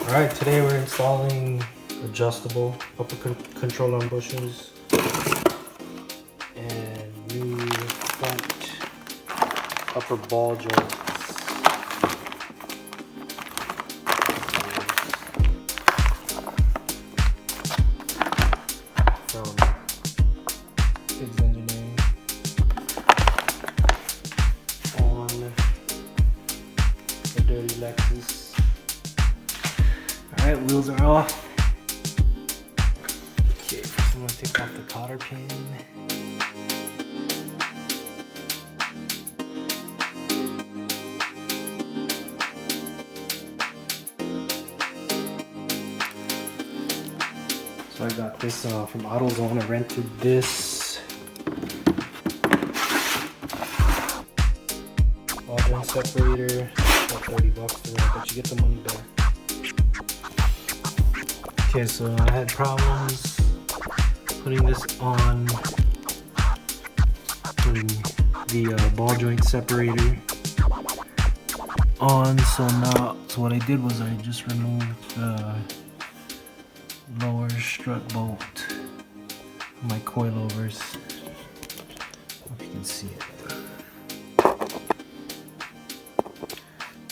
Alright, today we're installing adjustable upper control arm bushings and new front upper ball joints. From FIGS Engineering on the dirty Lexus. Alright, wheels are off. Okay, first I'm going to take off the cotter pin. So I got this from AutoZone. I rented this ball joint separator. About 30 bucks for that, but you get the money back. Okay, so I had problems putting this on, putting the ball joint separator on. So what I did was I just removed the lower strut bolt from my coilovers. I hope you can see it.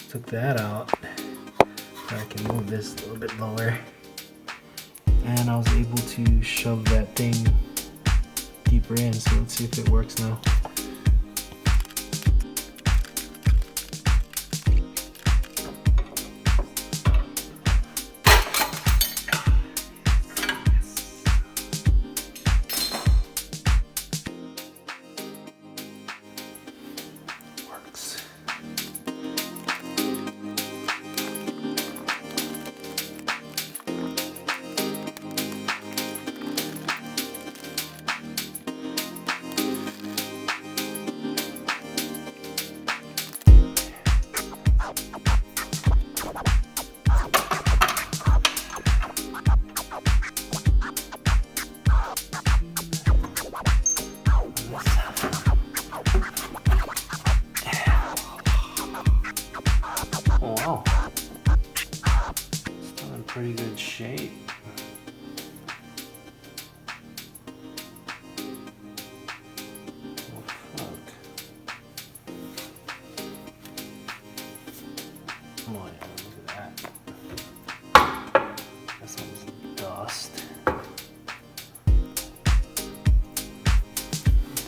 Took that out. So I can move this a little bit lower. And I was able to shove that thing deeper in, so let's see if it works now. Works. Oh wow, still in pretty good shape. Oh fuck. Oh yeah, look at that. That's some dust.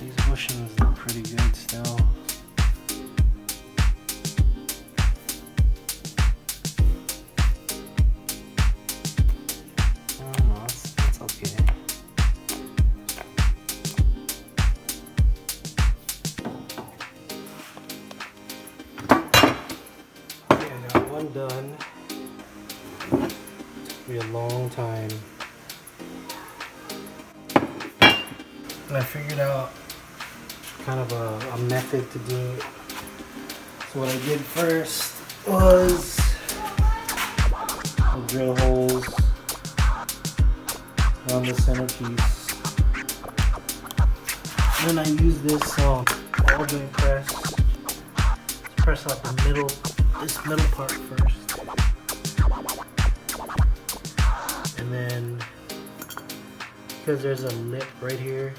These bushings look pretty good still. One done. Took me a long time. And I figured out kind of a method to do it. So what I did first was I'll drill holes on the centerpiece. And then I use this ball joint press to press out the middle. This middle part first, and then because there's a lip right here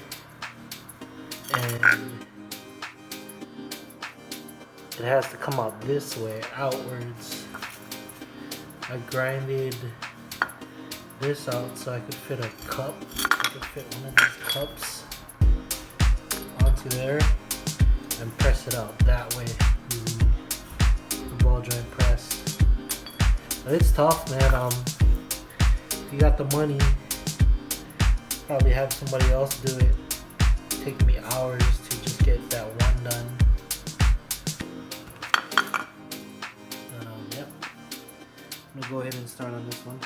and it has to come out this way, outwards, I grinded this out so I could fit a cup. I could fit one of these cups onto there and press it out that way using ball joint press. But it's tough, man. If you got the money, probably have somebody else do it. It'd take me hours to just get that one done. Yep. I'm gonna go ahead and start on this one.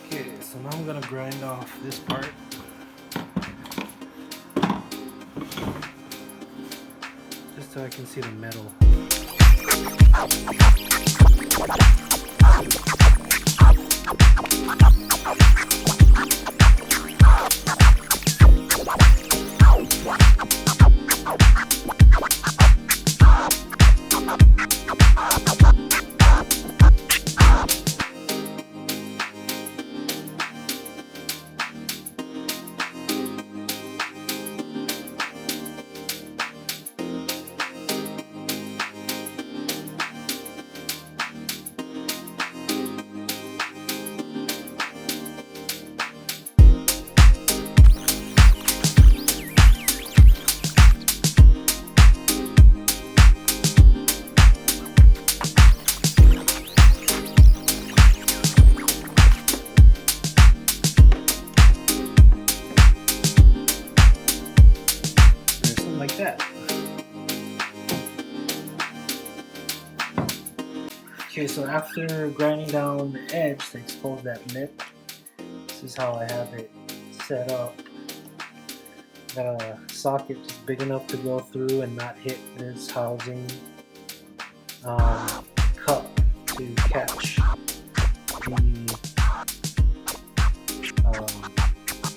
Okay, so now I'm gonna grind off this part. So I can see the metal. that. Okay, so after grinding down the edge to expose that lip, this is how I have it set up. Got a socket just big enough to go through and not hit this housing cup to catch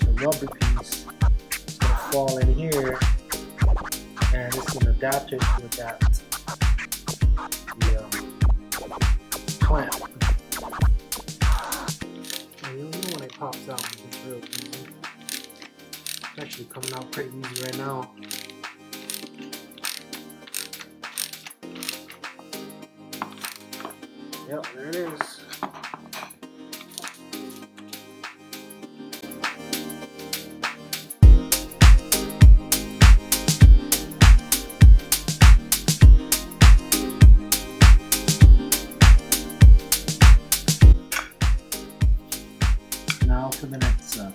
the rubber piece. It's going to fall in here, and it's an adapter to adapt the clamp. And you'll know when it pops out, it's real easy. It's actually coming out pretty easy right now. Yep, there it is. Now for the next side.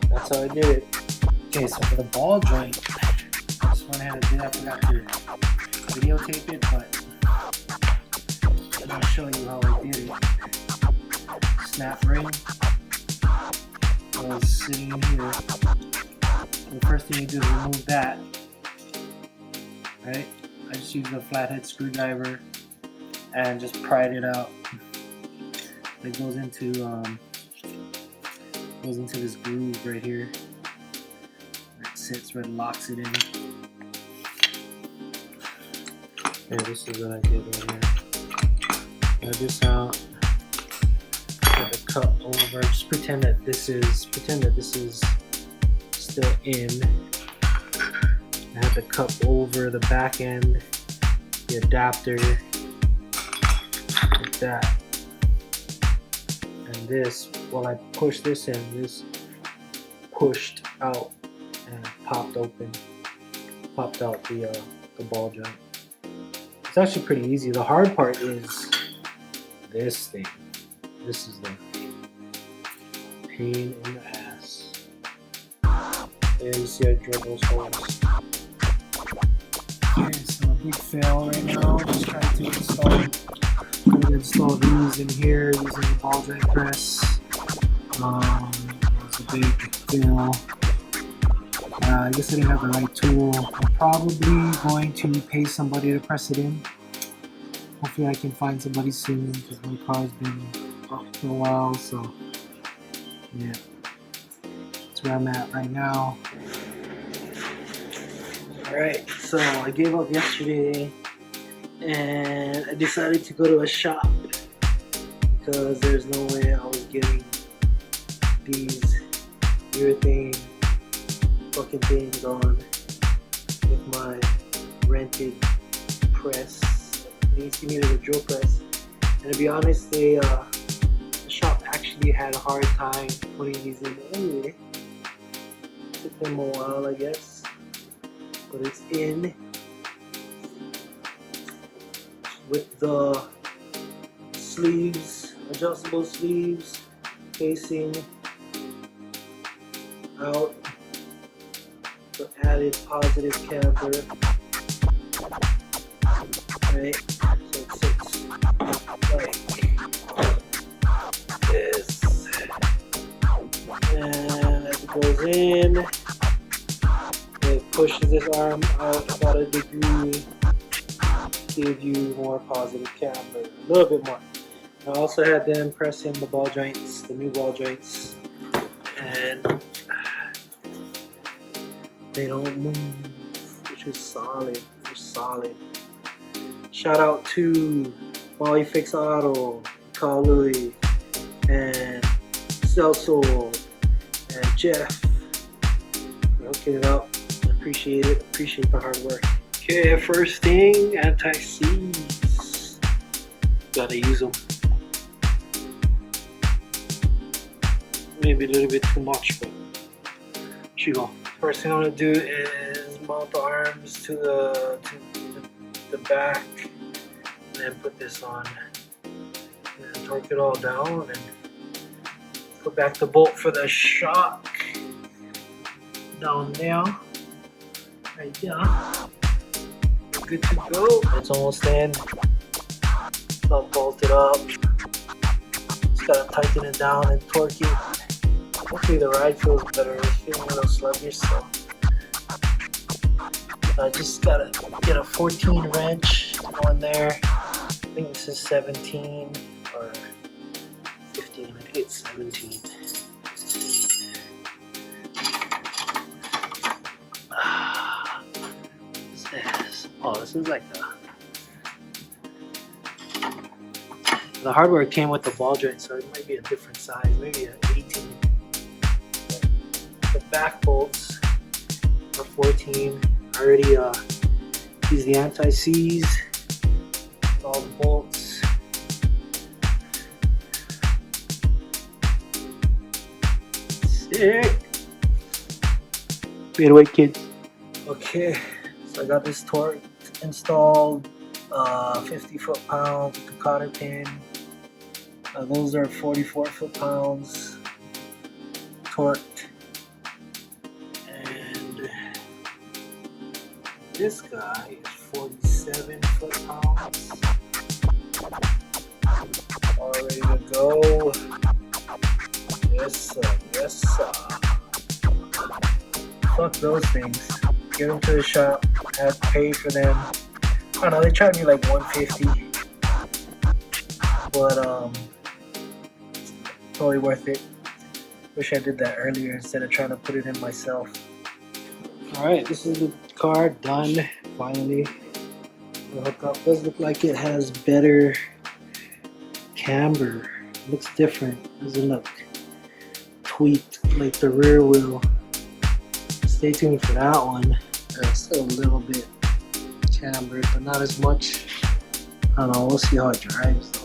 That's how I did it. Okay, so for the ball joint, I just went ahead and did. I forgot to videotape it, but I'm gonna show you how I did it. Snap ring was sitting in here. So the first thing you do is remove that. Right? I just used a flathead screwdriver and just pried it out. It goes into this groove right here. It sits where it locks it in. Okay, this is what I did right here. Now this out. Put the cup over. Just pretend that this is still in. I have the cup over the back end, the adapter, like that. And this, while I push this in, this pushed out and popped open, popped out the ball joint. It's actually pretty easy. The hard part is this thing. This is the pain in the ass. There you see I drilled those holes. Okay, so a big fail right now. Just trying to install these in here using the ball joint press. It's a big fail. I guess I didn't have the right tool. I'm probably going to pay somebody to press it in. Hopefully I can find somebody soon because my car's been up for a while, so yeah. That's where I'm at right now. Alright, so I gave up yesterday and I decided to go to a shop because there's no way I was getting these urethane fucking things on with my rented press. They needed a drill press, and to be honest, the shop actually had a hard time putting these in. Anyway, took them a while, I guess, but it's in with the sleeves, adjustable sleeves facing out. So added positive camber, right? So it sits like this, and as it goes in, it pushes this arm out about a degree, give you more positive camber, a little bit more. I also had them press in the ball joints, the new ball joints, and they don't move, which is solid. They're solid. Shout out to Maui Fix Auto, Kahului, and Celso, and Jeff for hooking it up. I appreciate it. Appreciate the hard work. Okay, first thing, anti-seize. Gotta use them. Maybe a little bit too much, but here you go. First thing I'm gonna do is mount the arms to the back, and then put this on, and then torque it all down, and put back the bolt for the shock down there. Right there. Good to go. It's almost in. It's all bolted up. Just gotta tighten it down and torque it. Hopefully the ride feels better. It's feeling a little sluggish, so I just gotta get a 14 wrench on there. I think this is 17 or 15. I think it's 17. What's this? Oh, this is like the hardware came with the ball joint, so it might be a different size, maybe an 18. The back bolts are 14. I already used the anti-seize, all the bolts. Sick. Wait, wait, kids. Okay, so I got this torque installed. 50 foot-pounds with the cotter pin. Those are 44 foot-pounds torqued. And this guy is 47 foot-pounds. All ready to go. Yes, sir. Yes, sir. Fuck those things. Get them to the shop. Have to pay for them. I don't know, they charged me like $150, but totally worth it. Wish I did that earlier instead of trying to put it in myself. Alright, this is the car done, finally. The hookup does look like it has better camber. It looks different, doesn't look tweaked like the rear wheel. Stay tuned for that one. Still a little bit cambered, but not as much. I don't know, we'll see how it drives though.